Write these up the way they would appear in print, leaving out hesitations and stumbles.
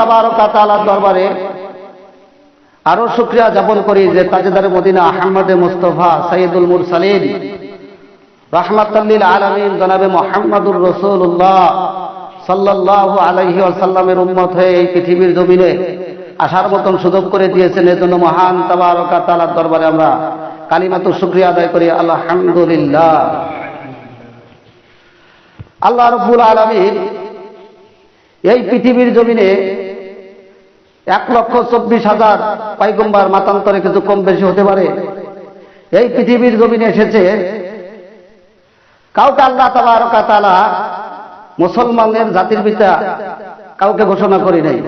তাবারক ওয়া তাআলার দরবারে আরো শুকরিয়া জ্ঞাপন করি যে তাজদারে মদিনা আহমদে মুস্তাফা সাইয়্যিদুল মুরসালিন রাহমাতাল লিল আলামিন জনাবে মুহাম্মদুর রাসূলুল্লাহ সাল্লাল্লাহু আলাইহি ওয়াসাল্লামের উম্মত হয়ে এই পৃথিবীর জমিনে আসার মতন সুযোগ করে দিয়েছেন। এজন্য মহান তাবারক ওয়া তাআলার দরবারে আমরা কালিমাতু শুকরিয়া আদায় করি আলহামদুলিল্লাহ। আল্লাহ রাব্বুল আলামিন এই পৃথিবীর জমিনে 1,24,000 পয়গম্বর মাতান্তরে কিছু কম বেশি হতে পারে এই পৃথিবীর জমিনে এসেছে। কাউকে আল্লাহ তাবারক ওয়া তাআলা মুসলমানের জাতির পিতা কাউকে ঘোষণা করি নাই।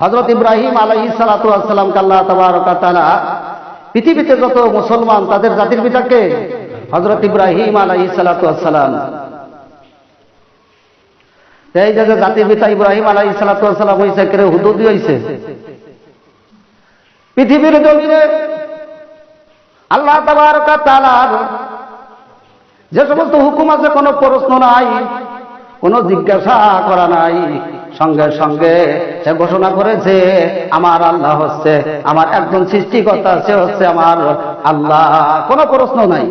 হযরত ইব্রাহিম আলাইহিস সালাতু ওয়াস সালামকে আল্লাহ তাবারক ওয়া তাআলা পৃথিবীতে যত মুসলমান তাদের জাতির পিতাকে হযরত ইব্রাহিম আলাইহিস সালাতু ওয়াস সালাম। এই যে জাতির পিতা ইব্রাহিম আলাইহিস সালাতু ওয়াস সালাম হইছে কেরে হুদুদি হইছে পৃথিবীর জমিনে আল্লাহ তাবারক ওয়া তাআলার যে সমস্ত হুকুম আছে কোনো প্রশ্ন নাই, কোনো জিজ্ঞাসা করা নাই, সঙ্গে সঙ্গে সে ঘোষণা করেছে আমার আল্লাহ হচ্ছে আমার একজন সৃষ্টিকর্তা, সে হচ্ছে আমার আল্লাহ। কোনো প্রশ্ন নাই।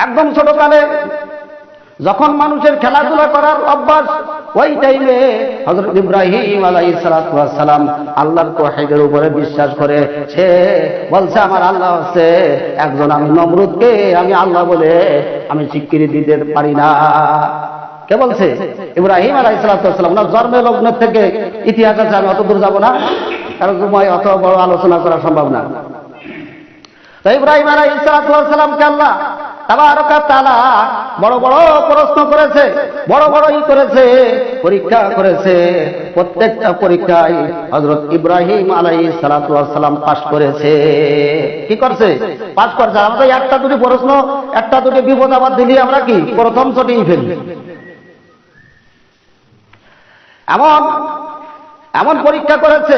একদম ছোটকালে যখন মানুষের খেলাধুলা করার অভ্যাস, ওই টাইমে হযরত ইব্রাহিম আলাইহিস সালাতু ওয়াস সালাম আল্লাহর তাওহীদের উপরে বিশ্বাস করে সে বলছে আমার আল্লাহ হচ্ছে একজন, আমি নমরুদকে আমি আল্লাহ বলে আমি স্বীকৃতি দিতে পারি না। কে বলছে? ইব্রাহিম আলাইহিস সালাতু ওয়াস সালাম। ওনার জন্মের লগ্ন থেকে ইতিহাস আছে, আমি অত দূর যাব না, কারণ সময় অত বড় আলোচনা করা সম্ভব না। তো ইব্রাহিম আলাইহিস সালাতু ওয়াস সালামকে আল্লাহ তাবারক ওয়া তাআলা বড় বড় প্রশ্ন করেছে, বড় বড় করেছে, পরীক্ষা করেছে। প্রত্যেকটা পরীক্ষায় হযরত ইব্রাহিম আলাইহিস সালাতু ওয়াস সালাম পাস করেছে। কি করছে? পাস করছে। আমাদের একটা দুটি প্রশ্ন, একটা দুটি বিপদ আবার দিলি আমরা কি প্রথম চটেই ফেলি। এমন এমন পরীক্ষা করেছে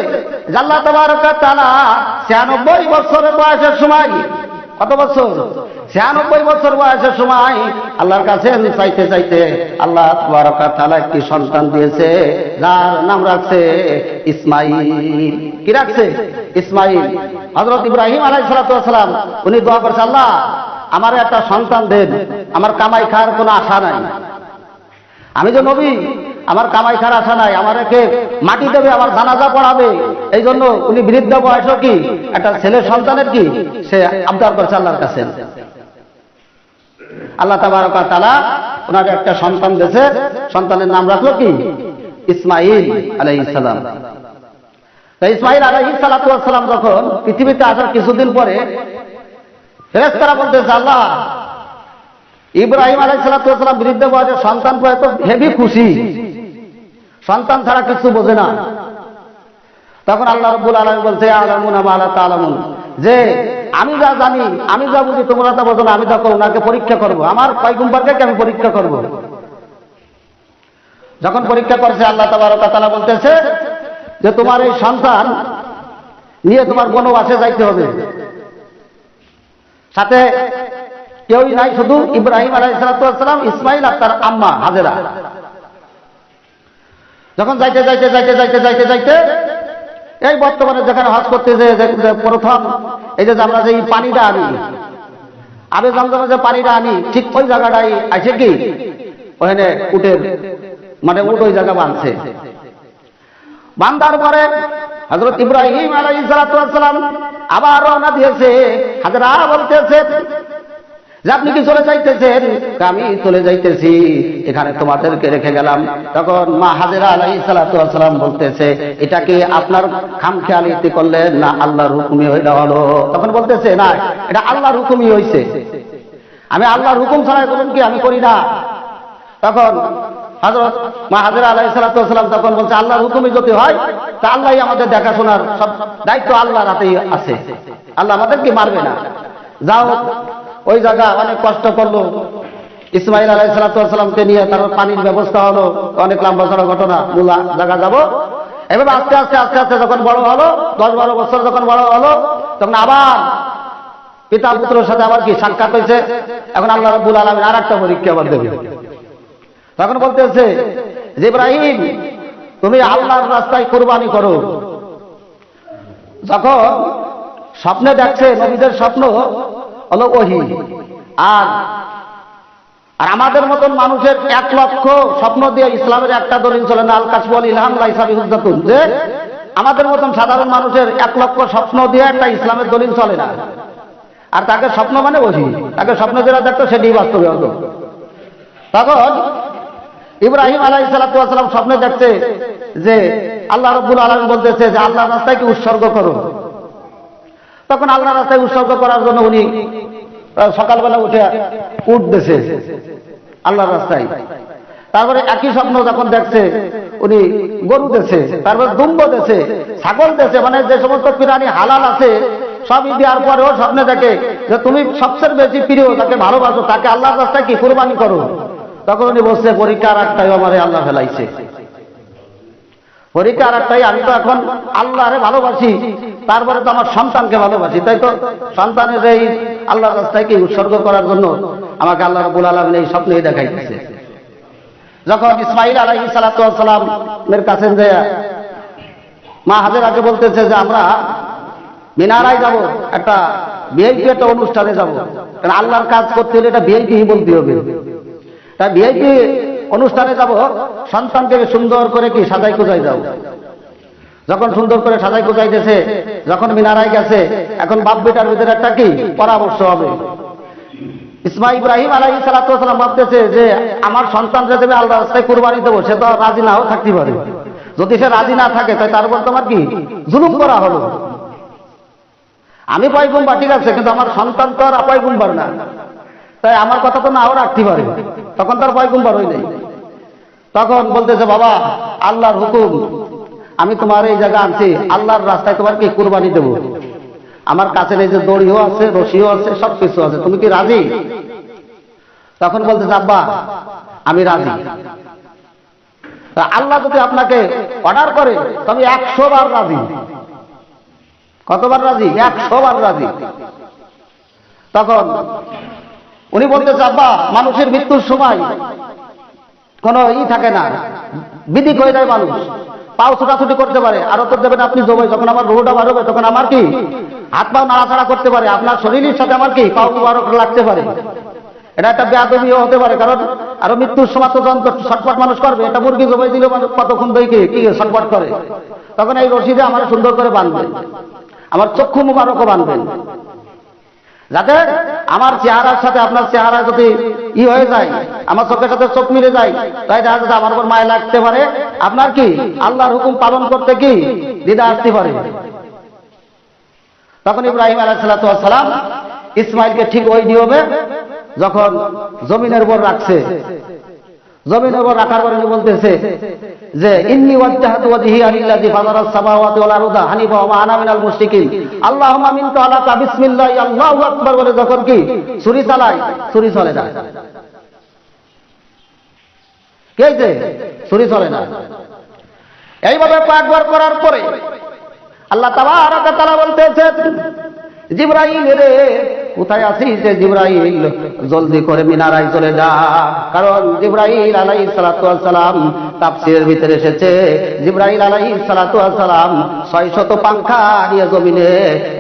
যে আল্লাহ তাবারক ওয়া তাআলা 96 বছরের বয়সের সময়, কত বছর? 96 বছর বয়সের সময় আল্লাহর কাছে চাইতে চাইতে আল্লাহ তাবারক ওয়া তাআলা একটি সন্তান দিয়েছে, যার নাম রাখছে ইসমাঈল। কি রাখছে? ইসমাঈল। হযরত ইব্রাহিম আলাইহিস সালাতু ওয়াস সালাম উনি দোয়া করেছে, আল্লাহ আমার একটা সন্তান দেন, আমার কামাই খাওয়ার কোনো আশা নাই, আমি যে নবী, আমার কামাই খাওয়ার আশা নাই, আমার একে মাটি দেবে, আমার জানাজা পড়াবে। এই জন্য উনি বৃদ্ধ বয়সও কি একটা ছেলের সন্তানের কি সে আবদার করছে আল্লাহর কাছে। আল্লাহ তাবারক ওয়া তাআলা ওনাকে একটা সন্তান দিয়েছে, সন্তানের নাম রাখলো কি? ইসমাঈল আলাইহিস সালাম। তাই ইসমাঈল আলাইহিস সালাতু ওয়াস সালাম যখন পৃথিবীতে আসার কিছুদিন পরে ফেরেশতারা বলতেছে, আল্লাহ ইব্রাহিম আলাইহিস সালাতু ওয়াস সালাম বৃদ্ধ বয়সে সন্তান পেয়ে তো হেভি খুশি, সন্তান ছাড়া কিছু বোঝে না। তখন আল্লাহ রাব্বুল আলামিন বলছে, আলামুনা মা লা তা'লামুন, যে আমি যা জানি, আমি যা বুঝি তোমরা তা বোঝো না, আমি তখন ওনাকে পরীক্ষা করব, আমার পয়গম্বরকে আমি পরীক্ষা করব। যখন পরীক্ষা করছে আল্লাহ তাবারক ওয়া তাআলা বলতেছে যে তোমার এই সন্তান নিয়ে তোমার বনবাসে যাইতে হবে, সাথে কেউই নাই, শুধু ইব্রাহিম আলাইহিস সালাতু ওয়াস সালাম, ইসমাঈল আর তার আম্মা হাজেরা। যখন যাইতে যাইতে যাইতে যাইতে যাইতে যাইতে এই বর্তমানে যেখানে হজ করতে যে প্রথম এই যে আমরা যে পানিটা আনি, আবে জমজমে যে পানিটা আনি, ঠিক ওই জায়গাটাই আছে কি ওখানে উটের মানে উট ওই জায়গা বাঁধছে। বান্ধার পরে হযরত ইব্রাহিম আলাইহিস সালাতু ওয়াস সালাম আবার রওনা দিয়েছে। হাজেরা বলতেছে যে আপনি কি চলে যাইতেছেন? আমি চলে যাইতেছি, এখানে তোমাদেরকে রেখে গেলাম। তখন মা হাজেরা আলাইহিস সালাতু ওয়াস সালাম বলতেছে, এটা কি আপনার খামখেয়ালিতে করলেন না আল্লাহর হুকুমে হইয়া হলো? তখন বলতেছে, না, এটা আল্লাহর হুকুমই হইছে, আমি আল্লাহর হুকুম ছাড়া করুন কি আমি করি না। তখন হযরত মা হাজেরা আলাইহিস সালাতু ওয়াস সালাম তখন বলছে, আল্লাহর হুকুমই যদি হয় তা আল্লাহই আমাদের দেখাশোনার সব দায়িত্ব আল্লাহর হাতেই আছে, আল্লাহ আমাদেরকে মারবে না। যাও, ওই জায়গা অনেক কষ্ট করলো, ইসমাঈল আলাইহিস সালাতু ওয়াস সালামকে নিয়ে তার পানির ব্যবস্থা হলো, অনেক লম্বা চড়া ঘটনা, মূলা জায়গা যাব। এভাবে আস্তে আস্তে আস্তে আস্তে যখন বড় হলো, 10-12 বছর যখন বড় হলো, তখন আবার পিতা পুত্রের সাথে আবার কি সাক্ষাৎ হয়েছে। এখন আল্লাহ রাব্বুল আলামিন আর একটা পরীক্ষা আবার দেবে। তখন বলতেছে যে ইব্রাহিম তুমি আল্লাহর রাস্তায় কুরবানি করো। যখন স্বপ্নে দেখছে, নবীদের স্বপ্ন হলো ওহী, আর আমাদের মতন মানুষের 1 লক্ষ স্বপ্ন দিয়ে ইসলামের একটা দলিল চলে না। আল কাশফু ওয়াল ইলহাম লাইসা বিহুজ্জাতুন, যে আমাদের মতন সাধারণ মানুষের 1 লক্ষ স্বপ্ন দিয়ে একটা ইসলামের দলিল চলে না। আর তাকে স্বপ্ন মানে ওহী, তাকে স্বপ্ন যেটা দেখতো সেটি বাস্তবে হতো। তখন ইব্রাহিম আলাইহিস সালাতু ওয়াস সালাম স্বপ্নে দেখছে যে আল্লাহ রাব্বুল আলামিন বলতেছে যে আল্লাহর রাস্তায় কি উৎসর্গ করো। তখন আল্লাহর রাস্তায় উৎসর্গ করার জন্য উনি সকালবেলা উঠে উঠতেছে আল্লাহর রাস্তায়। তারপরে একই স্বপ্ন যখন দেখছে উনি গরু দেছে, তারপরে দুম্ব দেছে, ছাগল দেছে, মানে যে সমস্ত প্রাণী হালাল আছে সবই দেওয়ার পরেও স্বপ্নে দেখে যে তুমি সবচেয়ে বেশি প্রিয়, তাকে ভালোবাসো, তাকে আল্লাহর রাস্তায় কি কুরবানি করো। তখন উনি বলছে পরীক্ষার একটাই আমারে আল্লাহ ফেলাইছে, পরীক্ষার একটাই, আমি তো এখন আল্লাহরে ভালোবাসি, তারপরে তো আমার সন্তানকে ভালোবাসি, তাই তো সন্তানের এই আল্লাহর রাস্তায় কি উৎসর্গ করার জন্য আমাকে আল্লাহ রাব্বুল আলামিন এই স্বপ্নেই দেখাইতেছে। যখন ইসমাঈল আলাইহিস সালাতু ওয়াস সালামের কাছে যায় মা হাজেরাকে বলতেছে যে আমরা মিনারায় যাব, একটা ভিআইপি একটা অনুষ্ঠানে যাব, কারণ আল্লাহর কাজ করতে হলে এটা ভিআইপি বলতে হবে। তাই ভিআইপি অনুষ্ঠানে যাব, সন্তানকে সুন্দর করে কি সাজাই কোজাই যাও। যখন সুন্দর করে সাজাই কোজাইতেছে, যখন মিনারায় গেছে, এখন বাপ বেটার ভিতরে একটা কি পরামর্শ হবে। ইব্রাহিম আলাইহিস সালাতু ওয়াস সালাম ভাবতেছে যে আমার সন্তানকে যদি আল্লাহর রাস্তায় কুরবানি দেবো, সে তো রাজি নাও থাকতে পারে। যদি সে রাজি না থাকে তাই তার উপর তোমার কি জুলুম করা হলো। আমি পয়গম্বর ঠিক আছে, কিন্তু আমার সন্তান তো আর পয়গম্বর না, তাই আমার কথা তো নাও রাখতে পারে, তখন তার পয়গম্বর হয়ে যায়। তখন বলতেছে বাবা আল্লাহর হুকুম, আমি তোমার এই জায়গা আনছি, আল্লাহর রাস্তায় তোমার কি কুরবানি দেবো, আমার কাছে এই যে দড়িও আছে, রশিও আছে, সবকিছু আছে, তুমি কি রাজি? তখন বলতেছে আব্বা আমি রাজি। আল্লাহ যদি আপনাকে অর্ডার করে তবে 100 বার রাজি। কতবার রাজি? 100 বার রাজি। তখন উনি বলতেছে আব্বা মানুষের মৃত্যুর সময় কোনো থাকে না, বিধি হয়ে যায়, মানুষ পাও ছোটাছুটি করতে পারে, আর উত্তর দেবেন আপনি জবাই, যখন আমার রুহটা বার হবে তখন আমার কি হাত পাও নাড়াচাড়া করতে পারে, আপনার শরীরের সাথে আমার কি পাও মুবারক লাগতে পারে। এটা একটা বেয়াদবিও হতে পারে, কারণ আরো মৃত্যুর সময় তো যন্ত্র ছটফট মানুষ করবে, এটা মুরগি জবাই দিলে মানুষ কতক্ষণ দেখে কি ছটফট করে। তখন এই রশিদে আমার সুন্দর করে বাঁধবেন, আমার চক্ষু মুবারকও বাঁধবেন, যাতে আমার চেহারার সাথে আপনার চেহারা যদি হয়ে যায়, আমার চোখের সাথে চোখ মিলে যায়, তাই দেখা যাচ্ছে আমার উপর মায়া লাগতে পারে, আপনার কি আল্লাহর হুকুম পালন করতে কি দ্বিধা আসতে পারে। তখন ইব্রাহিম আলাইহিস সালাতু ওয়াস সালাম ইসমাইলকে ঠিক ওই নিয়মে যখন জমিনের উপর রাখছে, জমিনের উপর রাখার পরে বলতেছে যে ইন্নী ওয়াজ্জাহতু ওয়াজহিয়া লিল্লাযী ফাতারাস সামাওয়াতি ওয়াল আরদা হানিফা ওয়া মা আনা মিনাল মুশরিকিন আল্লাহুম্মা মিনকা আলাকা বিসমিল্লাহ আল্লাহু আকবার বলে যখন কি ছুরি চালায়, ছুরি চলে না। কে যে ছুরি চলে না। এইভাবে কয়েকবার করার পরে আল্লাহ তাবারক ওয়া তাআলা বলতেছেন জিবরাইল রে কোথায় আছিস? যে জিবরাইল জলদি করে মিনারায় চলে যা, কারণ জিবরাইল আলাইহিস সালাতু ওয়াস সালাম তাফসীরের ভিতরে এসেছে জিবরাইল আলাইহিস সালাতু ওয়াস সালাম 600 পাংখা নিয়ে জমিনে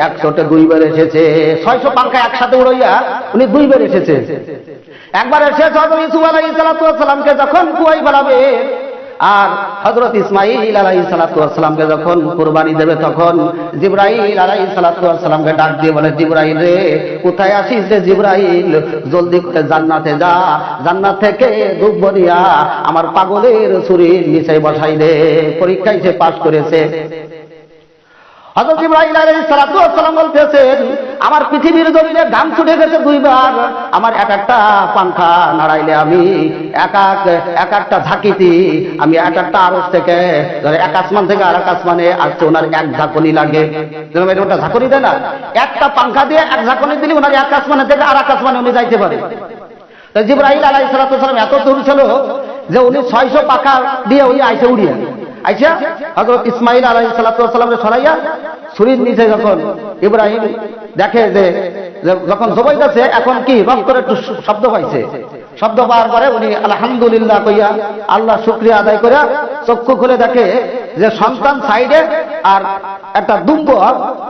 102 বার এসেছে। 600 পাংখা একসাথে উড়াইয়া উনি 2 বার এসেছে। একবার এসে হযরত ইউসুফ আলাইহিস সালাতু ওয়াস সালামকে যখন কুয়ায় ফেলাবে, আর হযরত ইসমাঈল আলাইহিস সালাতু ওয়াস সালামকে যখন কুরবানি দেবে, তখন জিবরাইল আলাইহিস সালাতু ওয়াস সালামকে ডাক দিয়ে বলে জিবরাইল রে কোথায় আছিস রে জিবরাইল, জলদি করে জান্নাতে যা, জান্নাত থেকে দুব্ব দিয়া আমার পাগলের ছুরির নিচে বসাই দে। পরীক্ষায় সে পাস করেছে। হযরত জিবরাইল আলাইহিস সালাতু ওয়াস সালাম বলতেছেন আমার পৃথিবীর জমিনে ঘাম ছুটে গেছে 2 বার, আমার এক একটা পাংখা নাড়াইলে আমি এক একটা ঝাঁকিতি, আমি এক একটা আরশ থেকে এক আসমান থেকে আর এক আসমানে আসতে ওনার এক ঝাঁকুনি লাগে। ওটা ঝাঁকুনি দেয় না, একটা পাংখা দিয়ে এক ঝাঁকুনি দিলে ওনার এক আসমানে থেকে আর এক আসমানে উনি যাইতে পারে। তাই জিবরাইল আলাইহিস সালাতু ওয়াস সালাম এত দূর ছিল যে উনি 600 পাখা দিয়ে উনি আইসে উড়িয়ে আইসা হযরত ইসমাঈল আলাইহিস সালাতু ওয়াস সালামকে সরাইয়া ছুরির নিচে যখন ইব্রাহিম দেখে যে যখন জবাই গেছে, এখন কি রক্তের একটু শব্দ পাইছে, শব্দ পাওয়ার পরে উনি আলহামদুলিল্লাহ কইয়া আল্লাহ শুকরিয়া আদায় করে চক্ষু খুলে দেখে যে সন্তান সাইডে আর একটা দুম্ব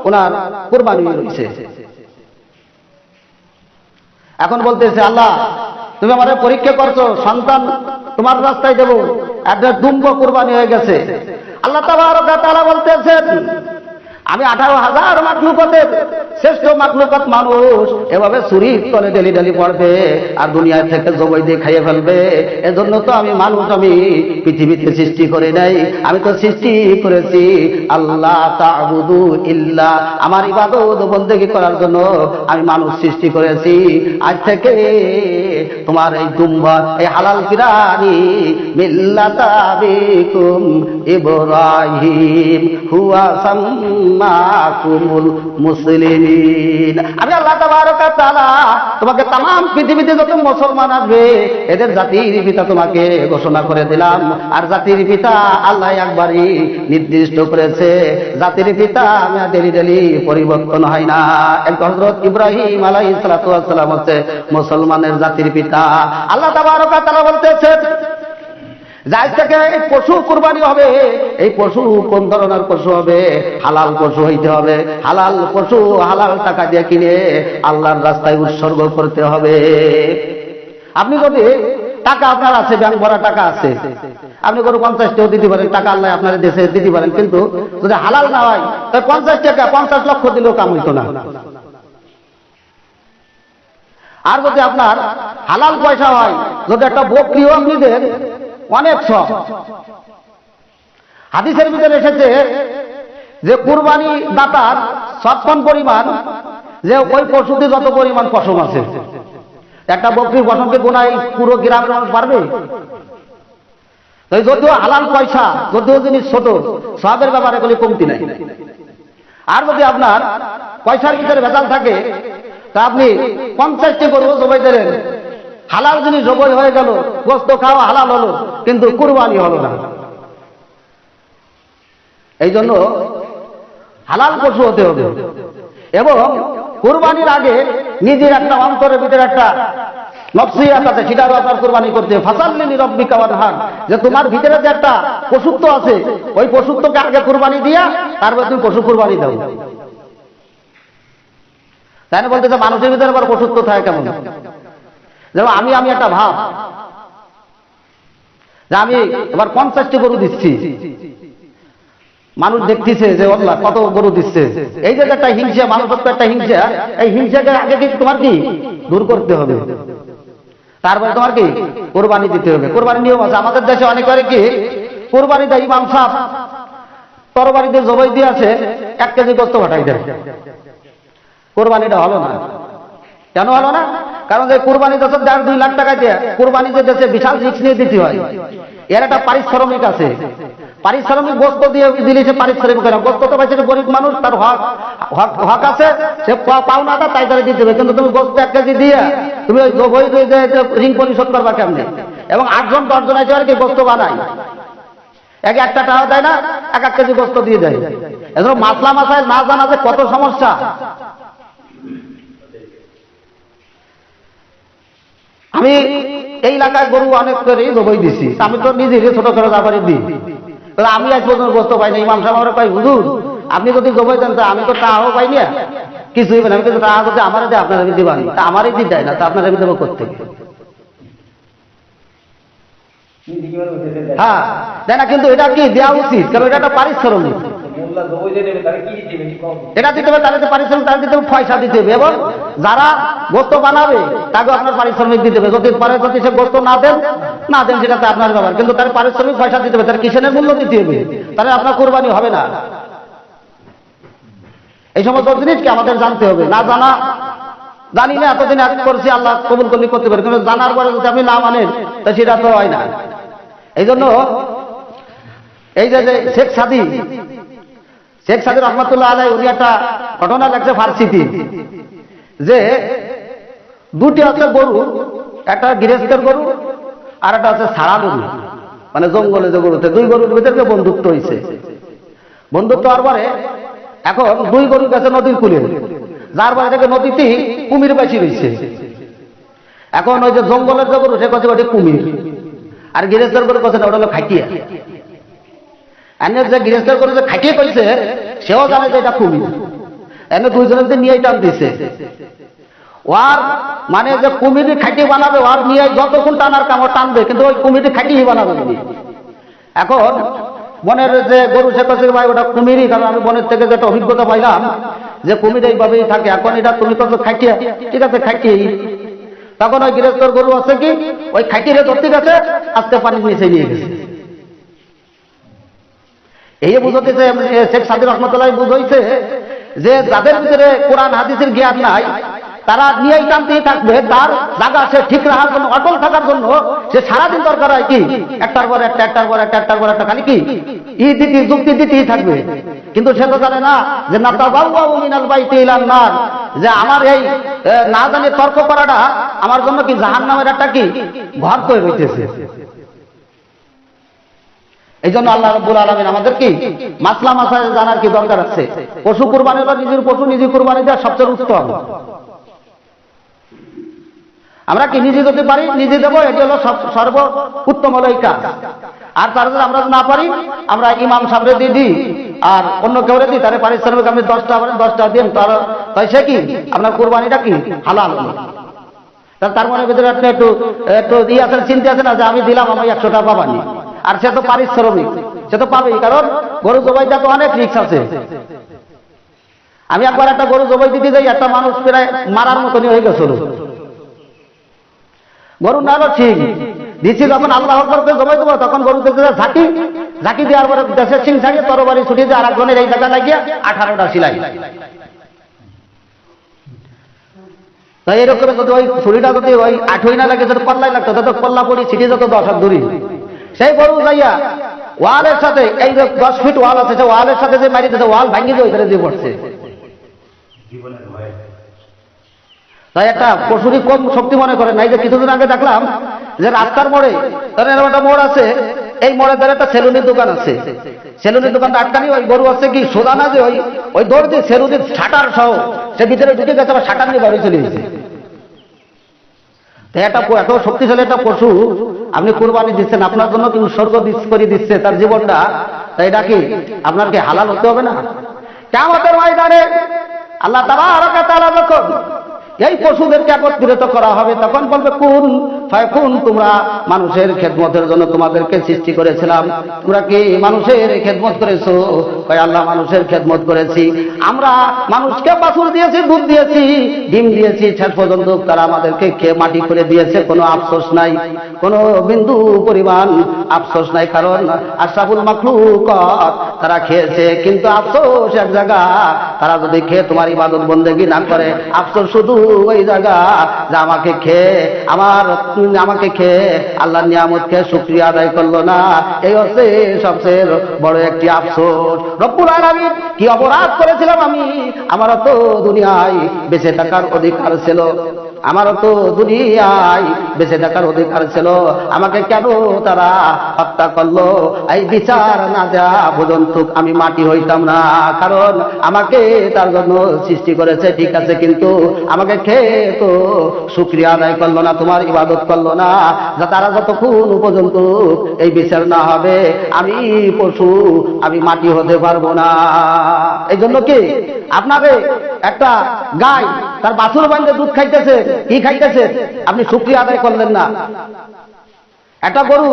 ওনার কুরবানি রয়েছে। এখন বলতেছে, আল্লাহ তুমি আমাদের পরীক্ষা করছো, সন্তান তোমার রাস্তায় দেবো, একটা দুম্ব কুরবানি হয়ে গেছে। আল্লাহ তাবারক ওয়া তাআলা বলতেছেন, আমি 18,000 মাখলুকাতের শ্রেষ্ঠ মাখলুকাত মানুষ এভাবে চুরির তলে ডেলি ডেলি পড়বে আর দুনিয়া থেকে জবাই দিয়ে খাইয়ে ফেলবে। এজন্য তো আমি মানুষ, আমি পৃথিবীতে সৃষ্টি করে নাই, আমি তো সৃষ্টি করেছি আল্লাহ তা'বুদু ইল্লা, আমার ইবাদত বন্দেগী করার জন্য আমি মানুষ সৃষ্টি করেছি। আজ থেকে তোমার এই দুম্বা, এই হালাল কিরানি মিল্লাতা আবিকুম ইব্রাহিম হুয়া সাম্মাকুমুল মুসলিমিন। আমি আল্লাহ তাবারক ওয়া তাআলা তোমাকে তামাম পৃথিবীতে যত মুসলমান আসবে এদের জাতির পিতা তোমাকে ঘোষণা করে দিলাম। আর জাতির পিতা আল্লাহ একবারই নির্দিষ্ট করেছে, জাতির পিতা ডেলি ডেলি পরিবর্তন হয় না। হযরত ইব্রাহিম আলাইহিস সালাতু ওয়াস সালাম হচ্ছে মুসলমানের জাতির পিতা। আল্লাহ তাবারক ওয়া তাআলা বলতেছেন, যাই থেকে এই পশু কুরবানি হবে, এই পশু কোন ধরনের পশু হবে? হালাল পশু হইতে হবে। হালাল পশু হালাল টাকা দিয়ে কিনে আল্লাহর রাস্তায় উৎসর্গ করতে হবে। আপনি যদি টাকা আপনার আছে, ব্যাংক ভরা টাকা আছে, আপনি কোনো 50টাও দিতে পারেন, টাকা আল্লাহ আপনার দেশে দিতে পারেন, কিন্তু যদি হালাল না হয় তাই 50 টাকা 50 লক্ষ দিলেও কাম হইতো না। আর যদি আপনার হালাল পয়সা হয়, যদি একটা বকরিও আপনি দেন, অনেক সব। হাদিসের ভিতরে এসেছে যে কুরবানি দাতার সৎপন পরিমাণ, যে ওই পশুতে যত পরিমাণ পশম আছে, একটা বকরির পশমকে গোনায় পুরো গ্রামের মানুষ পারবে? যদিও হালাল পয়সা, যদিও জিনিস ছোট, সবের ব্যাপারে কোনো কমতি নাই। আর যদি আপনার পয়সার ভিতরে ভেজাল থাকে, তা আপনি 50টি গরু জবাই দিলেন, হালাল জিনিস জবাই হয়ে গেল, গোশত খাওয়া হালাল হলো, কিন্তু কুরবানি হলো না। এই জন্য হালাল পশু হতে হবে। এবং কুরবানির আগে নিজের একটা অন্তরের ভিতরে একটা নফসিয়াত আছে, সেটারও আপনার কুরবানি করতে হবে। ফাসাল্লি লিরাব্বিকা ওয়ানহার, যে তোমার ভিতরে যে একটা পশুত্ব আছে, ওই পশুত্বকে আগে কুরবানি দিয়া তারপর তুমি পশু কুরবানি দাও। তাই না? বলতেছে মানুষের ভিতরে আবার পশুত্ব থাকে কেমন? যেমন আমি একটা ভাব যে আমি এবার 50টি গরু দিচ্ছি, মানুষ দেখতেছে যে আল্লাহ কত গরু দিচ্ছে, এই যে একটা হিংসা, মানুষত্ব একটা হিংসা, এই হিংসাকে আগে কি তোমার কি দূর করতে হবে, তারপরে তোমার কি কোরবানি দিতে হবে। কোরবানির নিয়ম আছে। আমাদের দেশে অনেক করে কি কোরবানি দেয়, ইমাম সাহেব তরবারিতে জবাই দিয়ে আছে, 1 কেজি গোশত পাঠাই দেয়। কোরবানিটা হলো না। কেন হলো না? কারণ যে কোরবানি দেশে 1.5-2 লাখ টাকা দিয়ে কোরবানি যে দেশে বিশাল রিস্ক নিয়ে দিতে হয়, এর একটা পারিশ্রমিক আছে। পারিশ্রমিক গোশত দিয়ে দিলে সে পারিশ্রমিক হয় না। গোশত তো পাইছে গরিব মানুষ, তার হক আছে, সে পাওনাটা তাই তারা দিতে হবে। কিন্তু তুমি গোশত 1 কেজি দিয়ে তুমি ওই জবাই ঋণ পরিশোধ করবা কেমনে? এবং 8জন 10 জন আছে আর কি গোশত বানায়, একটা টাকা দেয় না, 1 কেজি গোশত দিয়ে দেয়। এজন্য মাসলা মাসায় না জানা যে কত সমস্যা। আমি এই এলাকায় গরু অনেক করে জবাই দিছি, আমি তো নিজে ছোট করে ব্যাপারে দিই। আমি আজ পর্যন্ত গোশত পাই না। ইমাম সাহেব আমরা পাই, হুজুর আপনি যদি জবাই দেন তা আমি তো টাকাও পাই না, কিছুই পাই না। আমি কিন্তু টাকা যদি আমার দেয় আপনারা দিতে পারেন, তা আমারই দিতে দেয় না, তা আপনারা দেবো করতে। হ্যাঁ তাই না? কিন্তু এটা কি দেওয়া উচিত, কারণ এটা একটা পারিশ্রমিক, এটা দিতে হবে। তাহলে পারিশ্রমিক তারা দিতে হবে, পয়সা দিতে হবে। এবং যারা গোশত বানাবে তাকে আপনার পারিশ্রমিক দিতে হবে। যদি সে গোশত না দেন সেটাতে আপনার ব্যাপার, কিন্তু তার পারিশ্রমিক পয়সা দিতে হবে, তার কিষেনের মূল্য দিতে হবে, তাহলে আপনার কোরবানি হবে না। এই সমস্ত জিনিসকে আমাদের জানতে হবে। না জানি না, এতদিন এক করছি, আল্লাহ কবুল করলে করতে পারে, কিন্তু জানার পরে যদি আপনি না মানেন তা সেটা তো হয় না। এই জন্য এই যে শেখ সাদি রহমতুল্লাহ আলাইহি, উনি একটা ঘটনা লাগছে ফার্সিতে, যে 2টি আছে গরু, একটা গৃহস্থের গরু আর একটা আছে ছাড়া গরু, মানে জঙ্গলে যে গরুতে 2 গরুর ভিতরে বন্ধুত্ব হয়েছে। বন্ধুত্ব হওয়ার পরে এখন 2 গরু গেছে নদীর কূলে, যার পরে থেকে নদীতে কুমির বেশি রয়েছে। এখন ওই যে জঙ্গলের যে গরু সে কথা ওটা কুমির, আর গৃহস্থের গরু কথা ওটা হলো খাটিয়া। এনে যে গৃহস্থের গরু যে খাটিয়ে কইছে সেও জানে যে এটা কুমির, এনে দুইজনের নিয়ে টান দিছে। ওর মানে যে কুমিরি খাটিয়ে বানাবে ওর নিয়ে যতক্ষণ টানার কাম টানবে, কিন্তু ওই কুমিরি খাটিয়ে বানাবে। এখন বনের যে গরু সে কাছে ভাই ওটা কুমিরই, কারণ আমি বনের থেকে যেটা অভিজ্ঞতা পাইলাম যে কুমির এইভাবেই থাকে। এখন এটা তুমি কত খাইটিয়া, ঠিক আছে খাইটিয়ে। তখন ওই গৃহস্থর গরু আছে কি ওই খাইটিয়ে ধরতে গেছে, আজকে পানির নিচে নিয়ে গেছে। এই বুঝতেছে শেখ সাদি রহমতুল্লাহ বুঝাইছে যে যাদের ভিতরে কোরআন হাদিসের জ্ঞান নাই তারা নিয়েই টানতেই থাকবে, তার জায়গা সে ঠিক রাখার জন্য, অটল থাকার জন্য সে সারাদিন দরকার হয় কি একটার পর একটা, একটার পর একটা, একটার পর একটা খালি কি যুক্তি দিতেই থাকবে। কিন্তু সে তো জানে না যে মিনাল বাইতি ইলান নার, যে আমার এই না জানি তর্ক করাটা আমার জন্য কি জাহান্নামের একটা কি ঘর তৈরি হইতেছে। এই জন্য আল্লাহ রাব্বুল আলামিন আমাদের কি মাসলা মাসাইল জানার কি দরকার আছে। পশু কুরবানি হলো নিজের পশু নিজে কুরবানি দেওয়া সবচেয়ে উত্তম। আমরা কি নিজে যদি পারি নিজে দেবো, এটি হলো সর্ব উত্তম হলো এই কাজ। আর তার যদি আমরা না পারি আমরা ইমাম সাহেবরে দিয়ে দিই আর অন্য কেউ দিই, তার পারিশ্রমিক আপনি 10টা পারেন 10টা দিন, তাই সে কি আপনার কোরবানিটা কি হালাল হলো। তার মনের ভিতরে আপনি একটু একটু দিয়ে আছেন, চিন্তা আছে না যে আমি দিলাম আমি 100 টাকা পাবানি, আর সে তো পারিশ্রমিক সে তো পাবেই, কারণ গরু জবাইটা তো অনেক রিস্ক আছে। আমি একবার একটা গরু জবাই দিতে যাই, একটা মানুষ প্রায় মারার মতনই হয়ে গেছিল। গরু না হলো ঠিক দিচ্ছি, যখন আল্লাহ আকবার করে জবাই দেবো তখন গরু দেখতে ঝাঁকি দেওয়ার পরে দেশের সিং ছাড়িয়ে তরবারি ছুটিয়ে দিয়ে আর একজনের এই জায়গা লাগিয়ে 18টা সিলাই। তাই এরকম যদি ওই ছুরিটা যদি ওই 8 না লাগে যদি পল্লাই লাগতো, তত পল্লা পড়ি ছিটিয়ে যেত 10 হাত দূরি। সেই গরু যাইয়া ওয়ালের সাথে এই যে 10 ফিট ওয়াল আছে, সে ওয়ালের সাথে যে মারি দিতে ওয়াল ভাঙিয়ে দিয়ে ওইখানে দিয়ে পড়ছে। তাই একটা পশুরই কম শক্তি মনে করেন নাই। যে কিছুদিন আগে দেখলাম যে রাস্তার মোড়ে এরকম একটা মোড় আছে, এই মোড়ে ধরে একটা সেলুনের দোকান আছে, সেলুনের দোকানটা আটকানি ওই গরু আছে কি সোজা না যে ওই দৌড় দিয়ে সেলুনের শাটার সহ সে ভিতরে ঢুকে গেছে, আবার শাটার নিয়ে বাইরে চলে গেছে। তাই একটা এত শক্তিশালী একটা পশু আপনি কুরবানি দিচ্ছেন, আপনার জন্য কি উৎসর্গ করে দিচ্ছে তার জীবনটা, তাই এটা কি আপনার কি হালাল হতে হবে না? কিয়ামতের ময়দানে আল্লাহ তাআলা যখন এই পশুদেরকে একত্রিত করা হবে তখন বলবে কুন ফায়াকুন, তোমরা মানুষের খেদমতের জন্য তোমাদেরকে সৃষ্টি করেছিলাম, তোমরা কি মানুষের খেদমত করেছো? কয় আল্লাহ মানুষের খেদমত করেছি, আমরা মানুষকে বাছুর দিয়েছি, দুধ দিয়েছি, ডিম দিয়েছি, শেষ পর্যন্ত তারা আমাদেরকে খেয়ে মাটি করে দিয়েছে, কোনো আফসোস নাই, কোনো বিন্দু পরিমাণ আফসোস নাই, কারণ আশরাফুল মাখলুকাত তারা খেয়েছে। কিন্তু আফসোস এক জায়গা, তারা যদি খেয়ে তোমার ইবাদত বন্দেগী না করে, আফসোস শুধু ওই জায়গা যে আমাকে খেয়ে আল্লাহর নিয়ামত খেয়ে শুকরিয়া আদায় করলো না, এই হচ্ছে সবচেয়ে বড় একটি আফসোস। রব্বুল আলামিন কি অপরাধ করেছিলাম আমি? আমারও তো দুনিয়ায় বেঁচে থাকার অধিকার ছিল, আমারও তো দুনিয়ায় বেঁচে থাকার অধিকার ছিল, আমাকে কেন তারা হত্যা করলো? এই বিচার না দেওয়া পর্যন্ত আমি মাটি হইতাম না, কারণ আমাকে তার জন্য সৃষ্টি করেছে ঠিক আছে, কিন্তু আমাকে খেয়ে তো শুকরিয়া আদায় করলো না, তোমার ইবাদত করলো না। তারা যতক্ষণ পর্যন্ত এই বিচার না হবে আমি পশু, আমি মাটি হতে পারবো না। এই জন্য কি আপনাকে একটা গাই তার বাছুর বান্ধে দুধ খাইতেছে, কি খাইতেছে, আপনি শুকরিয়া আদায় করলেন না। একটা গরু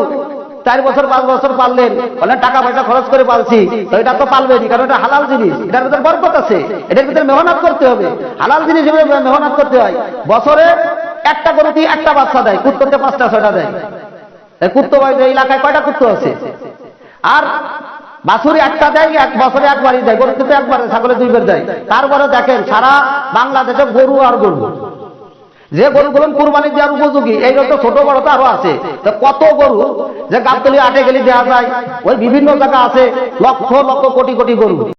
4 বছর 5 বছর পাললেন, অনেক টাকা পয়সা খরচ করে পালছি, তো এটা তো পালবেনি, কারণ এটা হালাল জিনিস, এটার ভিতরে বরকত আছে, এটার ভিতরে মেহনত করতে হবে, হালাল জিনিস হিসেবে মেহনত করতে হয়। বছরে একটা গরুতে একটা বাচ্চা দেয়, কুত্তরকে 5টা 6টা দেয়। কুত্তো এই এলাকায় কয়টা কুত্তো আছে? আর বাছুরি একটা দেয়, এক বছরে একবারই দেয়, গরু কিন্তু একবার, ছাগলে 2 বার দেয়। তারপরে দেখেন সারা বাংলাদেশে গরু আর গরু, যে গরুগুলো কুরবানি দেওয়ার উপযোগী এই তো ছোট বড় তো আরো আছে, তো কত গরু যে গাবতলি আটে গেলি দেওয়া যায়, ওই বিভিন্ন জায়গা আছে লক্ষ লক্ষ কোটি কোটি গরু।